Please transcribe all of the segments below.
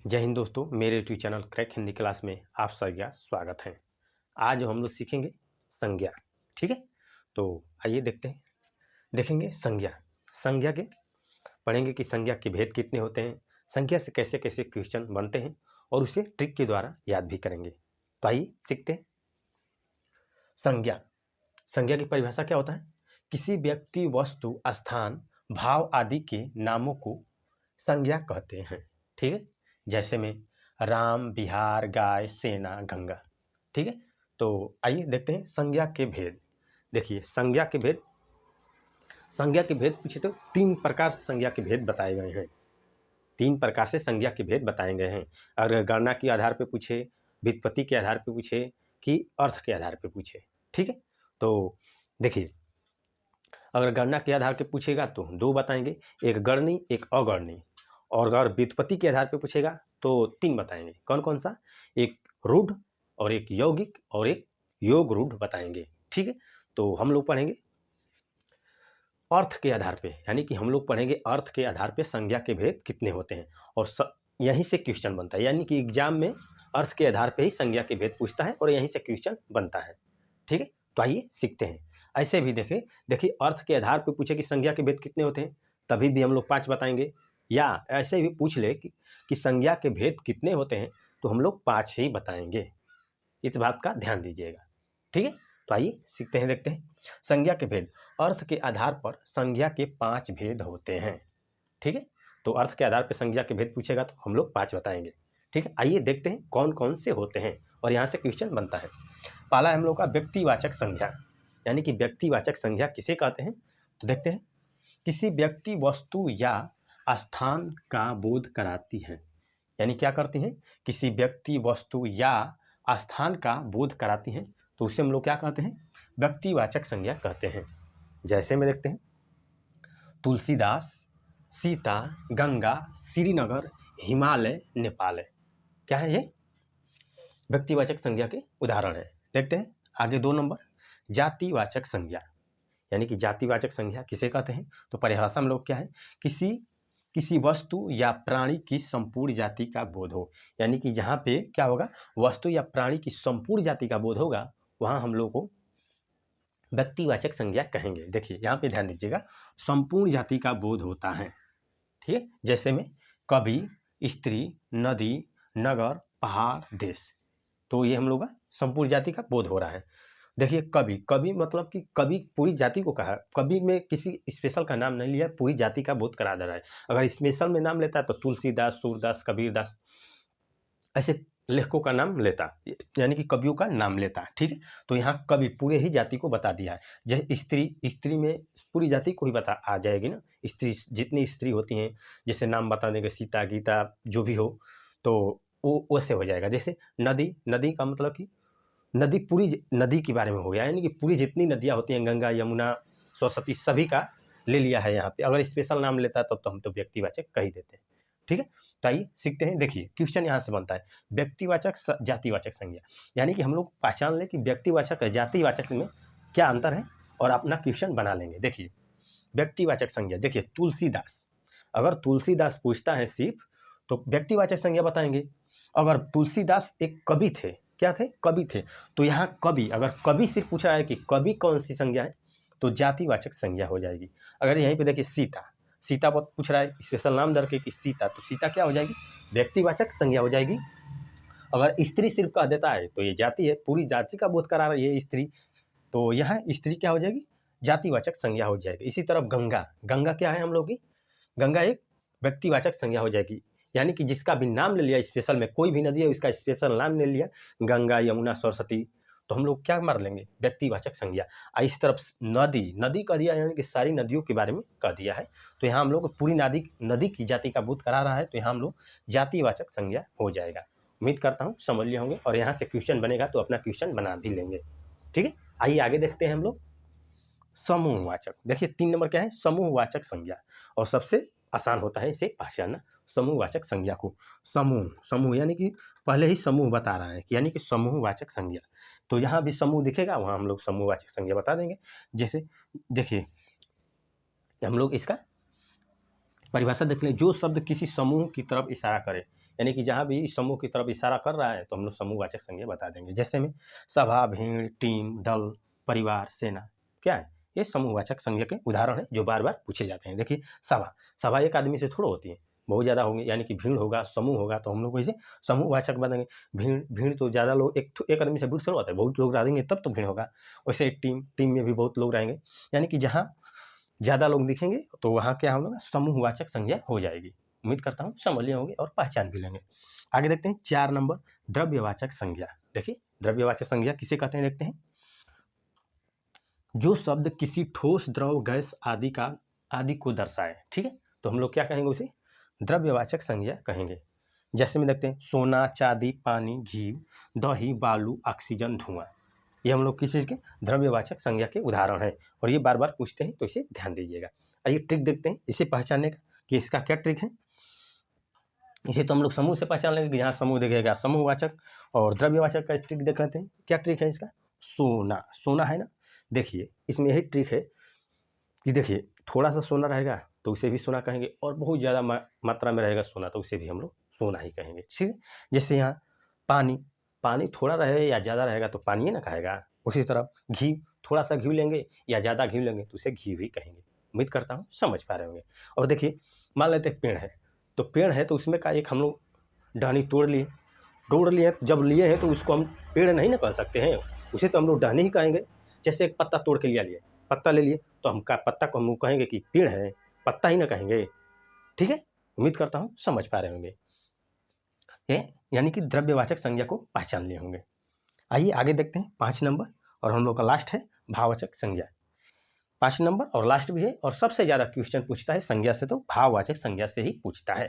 जय हिंद दोस्तों, मेरे YouTube channel crack Hindi class में आप सभी का स्वागत है। आज हम लोग सीखेंगे संज्ञा। ठीक है, तो आइए देखेंगे संज्ञा। संज्ञा के पढ़ेंगे कि संज्ञा के भेद कितने होते हैं, संज्ञा से कैसे कैसे क्वेश्चन बनते हैं और उसे ट्रिक के द्वारा याद भी करेंगे। तो आइए सीखते हैं। संज्ञा संज्ञा की परिभाषा क्या होता है? किसी व्यक्ति, वस्तु, स्थान, भाव आदि के नामों को संज्ञा कहते हैं। ठीक है, जैसे में राम, बिहार, गाय, सेना, गंगा। ठीक है, तो आइए देखते हैं संज्ञा के भेद। देखिए संज्ञा के भेद पूछे तो तीन प्रकार से संज्ञा के भेद बताए गए हैं। तीन प्रकार से संज्ञा के भेद बताए गए हैं। अगर गणना के आधार पर पूछे, व्युत्पत्ति के आधार पर पूछे कि अर्थ के आधार पर पूछे। ठीक है, तो देखिए अगर गणना के आधार पर पूछेगा तो दो बताएंगे, एक गणनी एक अगणनी। और अगर व्युत्पत्ति के आधार पर पूछेगा तो तीन बताएंगे। कौन कौन सा? एक रूढ़ और एक यौगिक और एक योग रूढ़ बताएंगे। ठीक है, तो हम लोग पढ़ेंगे अर्थ के आधार पे, यानी कि हम लोग पढ़ेंगे अर्थ के आधार पे संज्ञा के भेद कितने होते हैं। और यहीं से क्वेश्चन बनता है, यानी कि एग्जाम में अर्थ के आधार पे ही संज्ञा के भेद पूछता है और यहीं से क्वेश्चन बनता है। ठीक है, तो आइए सीखते हैं। ऐसे भी देखिए अर्थ के आधार पर पूछे कि संज्ञा के भेद कितने होते हैं, तभी भी हम लोग 5 बताएंगे। या ऐसे भी पूछ ले कि संज्ञा के भेद कितने होते हैं, तो हम लोग 5 ही बताएंगे। इस बात का ध्यान दीजिएगा। ठीक है, तो आइए सीखते हैं, देखते हैं संज्ञा के भेद। अर्थ के आधार पर संज्ञा के 5 भेद होते हैं। ठीक है, तो अर्थ के आधार पर संज्ञा के भेद पूछेगा तो हम लोग 5 बताएंगे। ठीक है, आइए देखते हैं कौन कौन से होते हैं और यहाँ से क्वेश्चन बनता है। पहला है हम लोग का व्यक्तिवाचक संज्ञा, यानी कि व्यक्तिवाचक संज्ञा किसे कहते हैं, तो देखते हैं। किसी व्यक्ति, वस्तु या स्थान का बोध कराती है, यानी क्या करती हैं? किसी व्यक्ति, वस्तु या स्थान का बोध कराती हैं, तो उसे हम लोग क्या कहते हैं? व्यक्तिवाचक संज्ञा कहते हैं। जैसे में देखते हैं तुलसीदास, सीता, गंगा, श्रीनगर, हिमालय, नेपाल। क्या है ये? व्यक्तिवाचक संज्ञा के उदाहरण है। देखते हैं आगे 2 नंबर, जातिवाचक संज्ञा, यानी कि जातिवाचक संज्ञा किसे कहते हैं, तो परिभाषा में लोग क्या है? किसी वस्तु या प्राणी की संपूर्ण जाति का बोध हो, यानी कि जहाँ पे क्या होगा, वस्तु या प्राणी की संपूर्ण जाति का बोध होगा, वहाँ हम लोग को व्यक्तिवाचक संज्ञा कहेंगे। देखिए यहाँ पे ध्यान दीजिएगा, संपूर्ण जाति का बोध होता है। ठीक है, जैसे में कवि, स्त्री, नदी, नगर, पहाड़, देश, तो ये हम लोग का संपूर्ण जाति का बोध हो रहा है। देखिए कवि मतलब कि कवि पूरी जाति को कहा, कवि में किसी स्पेशल का नाम नहीं लिया, पूरी जाति का बोध करा दे रहा है। अगर स्पेशल में नाम लेता है तो तुलसीदास, सूरदास, कबीरदास, ऐसे लेखकों का नाम लेता, यानी कि कवियों का नाम लेता। ठीक है, तो यहाँ कवि पूरे ही जाति को बता दिया है। जैसे स्त्री में पूरी जाति को ही बता आ जाएगी ना, स्त्री जितनी स्त्री होती हैं, जैसे नाम बता देंगे, सीता, गीता, जो भी हो, तो वो वैसे हो जाएगा। जैसे नदी का मतलब कि नदी, पूरी नदी के बारे में हो गया, यानी कि पूरी जितनी नदियाँ होती हैं, गंगा, यमुना, सरस्वती, सभी का ले लिया है यहाँ पे। अगर स्पेशल नाम लेता है तो हम तो व्यक्तिवाचक कह ही देते हैं। ठीक है, तो आइए सीखते हैं। देखिए क्वेश्चन यहाँ से बनता है, व्यक्तिवाचक जातिवाचक संज्ञा, यानी कि हम लोग पहचान लें कि व्यक्तिवाचक जातिवाचक में क्या अंतर है और अपना क्वेश्चन बना लेंगे। देखिए व्यक्तिवाचक संज्ञा, देखिए तुलसीदास, अगर तुलसीदास पूछता है सिर्फ, तो व्यक्तिवाचक संज्ञा बताएंगे। अगर तुलसीदास एक कवि थे, क्या थे? कवि थे, तो यहाँ कवि, अगर कवि सिर्फ पूछा है कि कवि कौन सी संज्ञा है, तो जातिवाचक संज्ञा हो जाएगी। अगर यहीं पे देखिए सीता पूछ रहा है स्पेशल नाम दर के कि सीता, तो सीता क्या हो जाएगी? व्यक्तिवाचक संज्ञा हो जाएगी। अगर स्त्री सिर्फ कह देता है तो ये जाति है, पूरी जाति का बोध करा रही है स्त्री, तो यहाँ स्त्री क्या हो जाएगी? जातिवाचक संज्ञा हो जाएगी। इसी तरह गंगा क्या है हम लोग की? गंगा एक व्यक्तिवाचक संज्ञा हो जाएगी, यानी कि जिसका भी नाम ले लिया स्पेशल में, कोई भी नदी है उसका स्पेशल नाम ले लिया, गंगा, यमुना, सरस्वती, तो हम लोग क्या मार लेंगे? व्यक्तिवाचक संज्ञा। इस तरफ नदी कह दिया, यानी कि सारी नदियों के बारे में कह दिया है, तो यहाँ हम लोग पूरी नदी की जाति का बोध करा रहा है, तो यहाँ हम लोग जातिवाचक संज्ञा हो जाएगा। उम्मीद करता हूँ समझ लिए होंगे, और यहाँ से क्वेश्चन बनेगा तो अपना क्वेश्चन बना भी लेंगे। ठीक है, आइए आगे देखते हैं हम लोग समूहवाचक। देखिए 3 नंबर क्या है? समूहवाचक संज्ञा, और सबसे आसान होता है इसे पहचानना, समूहवाचक संज्ञा को। समूह यानी कि पहले ही समूह बता रहा है, यानी कि समूहवाचक संज्ञा, तो जहाँ भी समूह दिखेगा वहाँ हम लोग समूहवाचक संज्ञा बता देंगे। जैसे देखिए हम लोग इसका परिभाषा देख लें, जो शब्द किसी समूह की तरफ इशारा करे, यानी कि जहाँ भी इस समूह की तरफ इशारा कर रहा है तो हम लोग समूहवाचक संज्ञा बता देंगे। जैसे में सभा, भीड़, टीम, दल, परिवार, सेना, क्या है ये समूहवाचक संज्ञा के उदाहरण हैं जो बार बार पूछे जाते हैं। देखिए सभा, सभा एक आदमी से थोड़ा होती है, बहुत ज़्यादा होंगे, यानी कि भीड़ होगा, समूह होगा, तो हम लोग इसे समूहवाचक बताएंगे। भीड़, भीड़ तो ज़्यादा लोग, एक आदमी से भीड़ थोड़ा होता है, बहुत लोग रहेंगे तब तो भीड़ होगा। वैसे टीम, टीम में भी बहुत लोग रहेंगे, यानी कि जहाँ ज़्यादा लोग दिखेंगे तो वहाँ क्या हम लोग समूहवाचक संज्ञा हो जाएगी। उम्मीद करता हूँ समझ लिए होंगे और पहचान भी लेंगे। आगे देखते हैं 4 नंबर द्रव्यवाचक संज्ञा। देखिए द्रव्यवाचक संज्ञा किसे कहते हैं, देखते हैं। जो शब्द किसी ठोस, द्रव, गैस आदि को दर्शाए, ठीक है, तो हम लोग क्या कहेंगे उसे द्रव्यवाचक संज्ञा कहेंगे। जैसे में देखते हैं सोना, चांदी, पानी, घी, दही, बालू, ऑक्सीजन, धुआं, ये हम लोग किस चीज़ के द्रव्यवाचक संज्ञा के उदाहरण हैं और ये बार बार पूछते हैं तो इसे ध्यान दीजिएगा। आइए ट्रिक देखते हैं इसे पहचानने का कि इसका क्या ट्रिक है। इसे तो हम लोग समूह से पहचान लेंगे कि जहाँ समूह दिखेगा समूहवाचक, और द्रव्यवाचक का ट्रिक देख लेते हैं। क्या ट्रिक है इसका, सोना, सोना है ना, देखिए इसमें यही ट्रिक है कि देखिए थोड़ा सा सोना रहेगा तो उसे भी सोना कहेंगे, और बहुत ज़्यादा मात्रा में रहेगा सोना तो उसे भी हम लोग सोना ही कहेंगे, ठीक है। जैसे यहाँ पानी, पानी थोड़ा रहे या ज़्यादा रहेगा तो पानी ही ना कहेगा। उसी तरह घी, थोड़ा सा घी लेंगे या ज़्यादा घी लेंगे तो उसे घी भी कहेंगे। उम्मीद करता हूँ समझ पा रहे होंगे। और देखिए मान लेते हैं पेड़ है, तो पेड़ है तो उसमें का एक हम लोग टहनी तोड़ लिए, जब लिए हैं तो उसको हम पेड़ नहीं ना कह सकते हैं, उसे तो हम लोग टहनी ही कहेंगे। जैसे एक पत्ता तोड़ के लिए पत्ता ले लिए तो हम पत्ता को हम लोग कहेंगे कि पेड़ है, पत्ता ही ना कहेंगे, ठीक है। उम्मीद करता हूँ समझ पा रहे होंगे। यानी कि द्रव्यवाचक संज्ञा को पहचान लिए होंगे। आइए आगे देखते हैं 5 नंबर, और हम लोग का लास्ट है भाववाचक संज्ञा। 5 नंबर और लास्ट भी है, और सबसे ज़्यादा क्वेश्चन पूछता है संज्ञा से तो भाववाचक संज्ञा से ही पूछता है,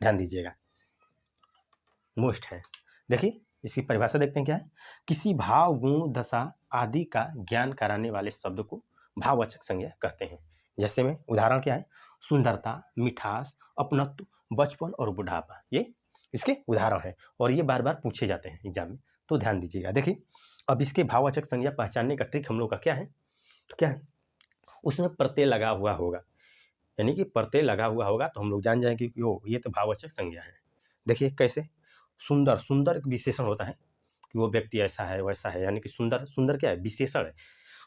ध्यान दीजिएगा, मोस्ट है। देखिए इसकी परिभाषा देखते हैं क्या है। किसी भाव, गुण, दशा आदि का ज्ञान कराने वाले शब्द को भाववाचक संज्ञा कहते हैं। जैसे में उदाहरण क्या है, सुंदरता, मिठास, अपनत्व, बचपन और बुढ़ापा, ये इसके उदाहरण है और ये बार बार पूछे जाते हैं एग्जाम में, तो ध्यान दीजिएगा। देखिए अब इसके भाववाचक संज्ञा पहचानने का ट्रिक हम लोग का क्या है, तो क्या है, उसमें प्रत्यय लगा हुआ होगा, यानी कि प्रत्यय लगा हुआ होगा तो हम लोग जान जाएंगे कि ओ ये तो भाववाचक संज्ञा है। देखिए कैसे, सुंदर, सुंदर एक विशेषण होता है कि वो व्यक्ति ऐसा है वैसा है, यानी कि सुंदर, सुंदर क्या है, विशेषण है,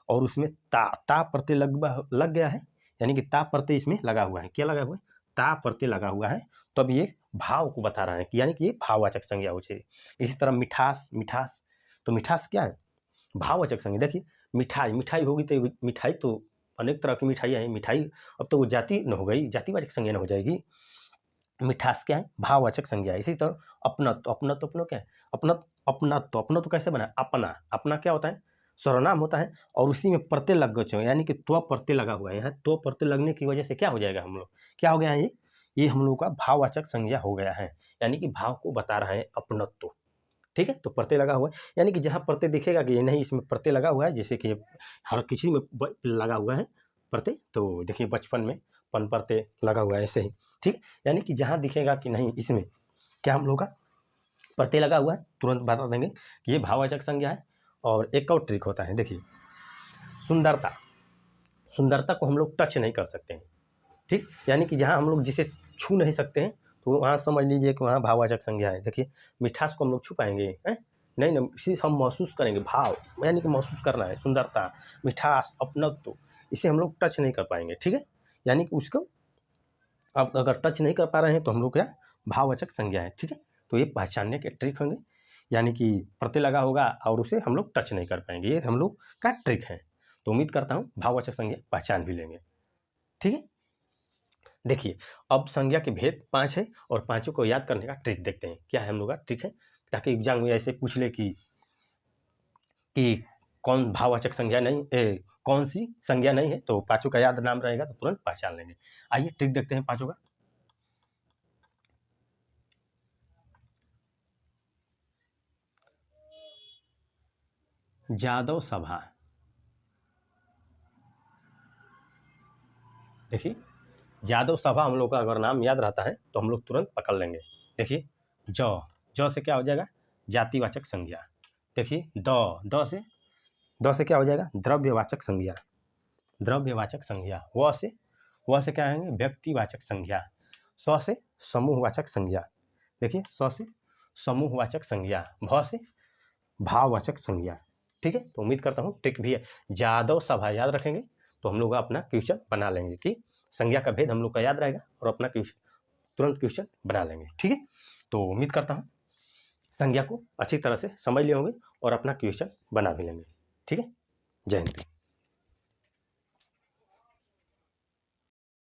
और उसमें ता प्रत्यय लग गया है, यानी कि ता प्रत्यय इसमें लगा हुआ है। क्या लगा हुआ है, ता प्रत्यय लगा हुआ है, तब ये भाव को बता रहा है कि यानी कि ये भाववाचक संज्ञा हो चाहिए। इसी तरह मिठास, मिठास, तो मिठास क्या है, भाववाचक संज्ञा। देखिए मिठाई, मिठाई होगी तो मिठाई तो अनेक तरह की मिठाइयाँ हैं, मिठाई अब तो वो जाति न हो गई, जातिवाचक संज्ञा न हो जाएगी। मिठास क्या है, भाववाचक संज्ञा है। इसी तरह अपनत्व, अपनत्व अपना क्या है, अपनत्व, अपनत्व कैसे बना, अपना, अपना क्या होता है, सर्वनाम होता है, और उसी में प्रत्यय लग गए, यानी कि त्व प्रत्यय लगा हुआ है। यहाँ त्व प्रत्यय लगने की वजह से क्या हो जाएगा, हम लोग क्या हो गया है, ये हम लोग का भाववाचक संज्ञा हो गया है, यानी कि भाव को बता रहा है अपनत्व, ठीक है। तो प्रत्यय लगा हुआ है, यानी कि जहाँ प्रत्यय दिखेगा कि नहीं इसमें प्रत्यय लगा हुआ है, जैसे कि हर किसी में लगा हुआ है प्रत्यय, तो देखिए बचपन में पन प्रत्यय लगा हुआ है ऐसे ही, ठीक। यानी कि जहाँ दिखेगा कि नहीं इसमें क्या हम लोग का प्रत्यय लगा हुआ है, तुरंत बता देंगे कि ये भाववाचक संज्ञा है। और एक और ट्रिक होता है, देखिए सुंदरता, सुंदरता को हम लोग टच नहीं कर सकते हैं, ठीक, यानी कि जहाँ हम लोग जिसे छू नहीं सकते हैं तो वहाँ समझ लीजिए कि वहाँ भाववाचक संज्ञा है। देखिए मिठास को हम लोग छू पाएंगे हैं, नहीं ना, इसी हम महसूस करेंगे, भाव यानी कि महसूस करना है, सुंदरता, मिठास, अपनत्व, इसे हम लोग टच नहीं कर पाएंगे, ठीक है। यानी कि उसको अब अगर टच नहीं कर पा रहे हैं तो हम लोग क्या भाववाचक संज्ञा है, ठीक है। तो ये पहचानने के ट्रिक होंगे, यानी कि प्रत्यय लगा होगा और उसे हम लोग टच नहीं कर पाएंगे, ये हम लोग का ट्रिक है। तो उम्मीद करता हूँ भाववाचक संज्ञा पहचान भी लेंगे, ठीक है। देखिए अब संज्ञा के भेद 5 है और पांचों को याद करने का ट्रिक देखते हैं, क्या है हम लोग का ट्रिक है, ताकि एग्जाम में ऐसे पूछ ले कि कौन भाववाचक संज्ञा नहीं, कौन सी संज्ञा नहीं है, तो पांचों का याद नाम रहेगा तो तुरंत पहचान लेंगे। आइए ट्रिक देखते हैं पांचों का। जादव सभा, देखिए यादव सभा हम लोग का अगर नाम याद रहता है तो हम लोग तुरंत पकड़ लेंगे। देखिए ज से क्या हो जाएगा, जातिवाचक संज्ञा। देखिए द से क्या हो जाएगा, द्रव्यवाचक संज्ञा, द्रव्यवाचक संज्ञा। व से क्या आएंगे, व्यक्तिवाचक संज्ञा। स से समूहवाचक संज्ञा। देखिए, स से समूहवाचक संज्ञा, भ से भाववाचक संज्ञा। ठीक है, तो उम्मीद करता हूँ ट्रिक भी है। यादव सभा याद रखेंगे तो हम लोग अपना क्वेश्चन बना लेंगे कि संज्ञा का भेद हम लोग का याद रहेगा और अपना क्वेश्चन तुरंत क्वेश्चन बना लेंगे। ठीक है, तो उम्मीद करता हूँ संज्ञा को अच्छी तरह से समझ लिए होंगे और अपना क्वेश्चन बना भी लेंगे। ठीक है, जय हिंद।